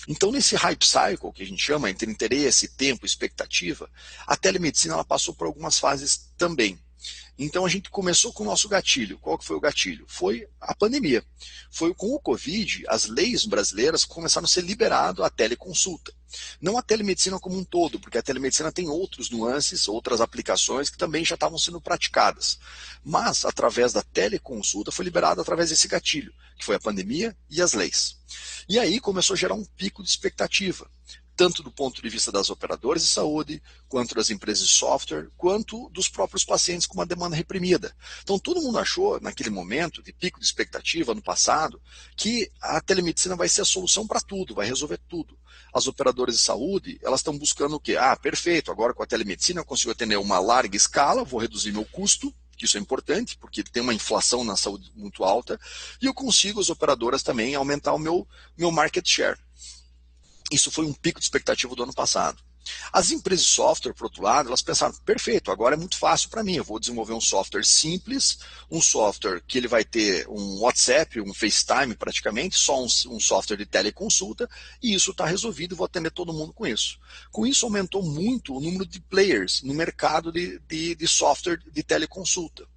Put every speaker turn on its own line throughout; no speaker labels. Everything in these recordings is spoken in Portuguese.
Então, nesse hype cycle, que a gente chama, entre interesse, tempo, expectativa, a telemedicina ela passou por algumas fases também. Então a gente começou com o nosso gatilho. Qual que foi o gatilho? Foi a pandemia. Foi com o Covid, as leis brasileiras começaram a ser liberadas a teleconsulta. Não a telemedicina como um todo, porque a telemedicina tem outros nuances, outras aplicações que também já estavam sendo praticadas. Mas, através da teleconsulta, foi liberado através desse gatilho, que foi a pandemia e as leis. E aí começou a gerar um pico de expectativa, tanto do ponto de vista das operadoras de saúde, quanto das empresas de software, quanto dos próprios pacientes com uma demanda reprimida. Então todo mundo achou, naquele momento de pico de expectativa, no passado, que a telemedicina vai ser a solução para tudo, vai resolver tudo. As operadoras de saúde, elas estão buscando o quê? Ah, perfeito, agora com a telemedicina eu consigo atender uma larga escala, vou reduzir meu custo, que isso é importante, porque tem uma inflação na saúde muito alta, e eu consigo, as operadoras também, aumentar o meu market share. Isso foi um pico de expectativa do ano passado. As empresas de software, por outro lado, elas pensaram, perfeito, agora é muito fácil para mim, eu vou desenvolver um software simples, um software que ele vai ter um WhatsApp, um FaceTime praticamente, só um software de teleconsulta, e isso está resolvido, vou atender todo mundo com isso. Com isso aumentou muito o número de players no mercado de software de teleconsulta.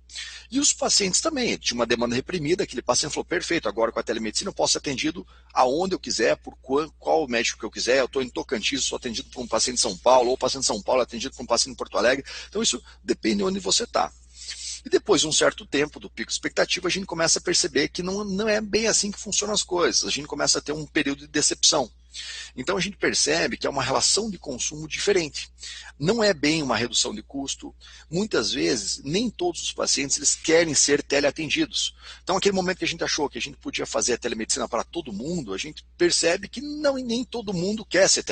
E os pacientes também, tinha uma demanda reprimida, aquele paciente falou, perfeito, agora com a telemedicina eu posso ser atendido aonde eu quiser, por qual médico que eu quiser, eu estou em Tocantins, sou atendido por um paciente de São Paulo, ou o paciente de São Paulo é atendido por um paciente em Porto Alegre, então isso depende de onde você está. E depois de um certo tempo do pico de expectativa, a gente começa a perceber que não é bem assim que funcionam as coisas, a gente começa a ter um período de decepção. Então a gente percebe que é uma relação de consumo diferente. Não é bem uma redução de custo. Muitas vezes, nem todos os pacientes eles querem ser teleatendidos. Então, aquele momento que a gente achou que a gente podia fazer a telemedicina para todo mundo, a gente percebe que nem todo mundo quer ser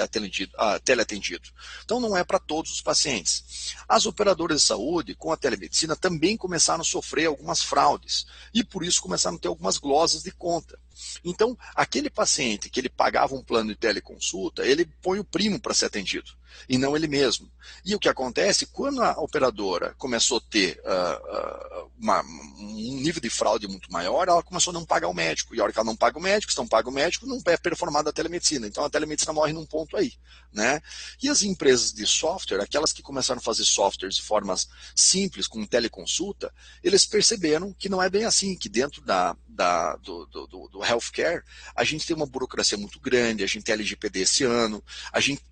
teleatendido. Então, não é para todos os pacientes. As operadoras de saúde, com a telemedicina, também começaram a sofrer algumas fraudes. E por isso começaram a ter algumas glosas de conta. Então, aquele paciente que ele pagava um plano de teleconsulta, ele põe o primo para ser atendido, e não ele mesmo. E o que acontece, quando a operadora começou a ter um nível de fraude muito maior, ela começou a não pagar o médico. E a hora que ela não paga o médico, se não paga o médico, não é performada a telemedicina. Então a telemedicina morre num ponto aí. Né? E as empresas de software, aquelas que começaram a fazer softwares de formas simples, com teleconsulta, eles perceberam que não é bem assim, que dentro do healthcare, a gente tem uma burocracia muito grande, a gente tem LGPD esse ano, a gente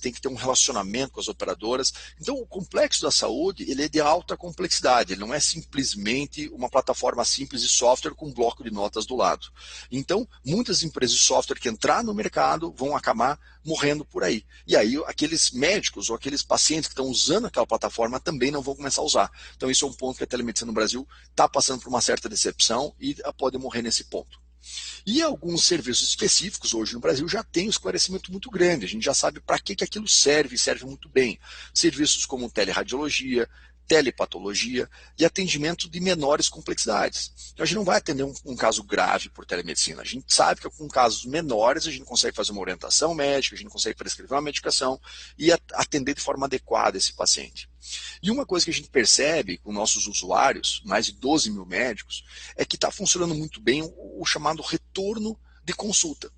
tem que ter um relacionamento com as operadoras. Então, o complexo da saúde, ele é de alta complexidade, ele não é simplesmente uma plataforma simples de software com um bloco de notas do lado. Então, muitas empresas de software que entrar no mercado vão acabar morrendo por aí. E aí, aqueles médicos ou aqueles pacientes que estão usando aquela plataforma também não vão começar a usar. Então, isso é um ponto que a telemedicina no Brasil está passando por uma certa decepção e pode morrer nesse ponto. E alguns serviços específicos hoje no Brasil já têm um esclarecimento muito grande, a gente já sabe para que aquilo serve, serve muito bem. Serviços como teleradiologia, telepatologia e atendimento de menores complexidades. Então a gente não vai atender um caso grave por telemedicina. A gente sabe que com casos menores a gente consegue fazer uma orientação médica, a gente consegue prescrever uma medicação e atender de forma adequada esse paciente. E uma coisa que a gente percebe com nossos usuários, mais de 12 mil médicos, é que está funcionando muito bem o chamado retorno de consulta.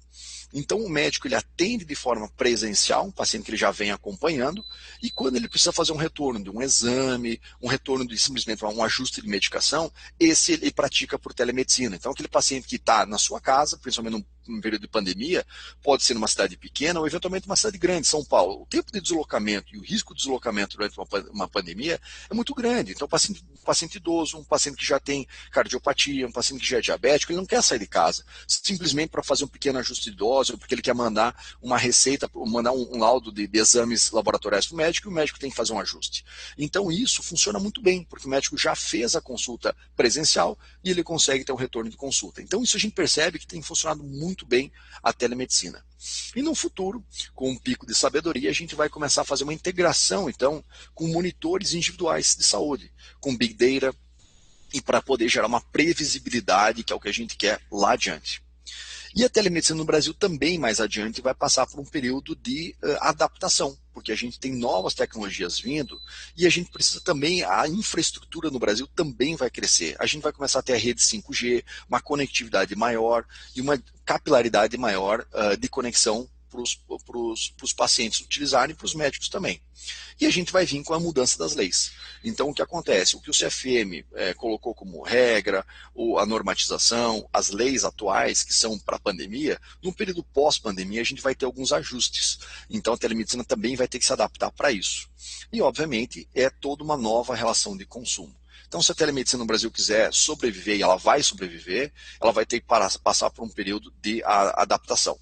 Então o médico ele atende de forma presencial, um paciente que ele já vem acompanhando, e quando ele precisa fazer um retorno de um exame, um retorno de simplesmente um ajuste de medicação, esse ele pratica por telemedicina. Então aquele paciente que está na sua casa, principalmente num período de pandemia, pode ser numa cidade pequena ou eventualmente uma cidade grande, São Paulo. O tempo de deslocamento e o risco de deslocamento durante uma pandemia é muito grande. Então um paciente idoso, um paciente que já tem cardiopatia, um paciente que já é diabético, ele não quer sair de casa, simplesmente para fazer um pequeno ajuste de dose, ou porque ele quer mandar uma receita, mandar um laudo de exames laboratoriais para o médico, e o médico tem que fazer um ajuste. Então isso funciona muito bem, porque o médico já fez a consulta presencial e ele consegue ter um retorno de consulta. Então isso a gente percebe que tem funcionado muito bem a telemedicina. E no futuro, com um pico de sabedoria, a gente vai começar a fazer uma integração, então, com monitores individuais de saúde, com Big Data, e para poder gerar uma previsibilidade, que é o que a gente quer lá adiante. E a telemedicina no Brasil também, mais adiante, vai passar por um período de adaptação, porque a gente tem novas tecnologias vindo e a gente precisa também, a infraestrutura no Brasil também vai crescer. A gente vai começar a ter a rede 5G, uma conectividade maior e uma capilaridade maior de conexão os pacientes utilizarem e para os médicos também. E a gente vai vir com a mudança das leis. Então, o que acontece? O que o CFM colocou como regra, ou a normatização, as leis atuais que são para a pandemia, no período pós-pandemia a gente vai ter alguns ajustes. Então, a telemedicina também vai ter que se adaptar para isso. E, obviamente, é toda uma nova relação de consumo. Então, se a telemedicina no Brasil quiser sobreviver, e ela vai sobreviver, ela vai ter que passar por um período de adaptação.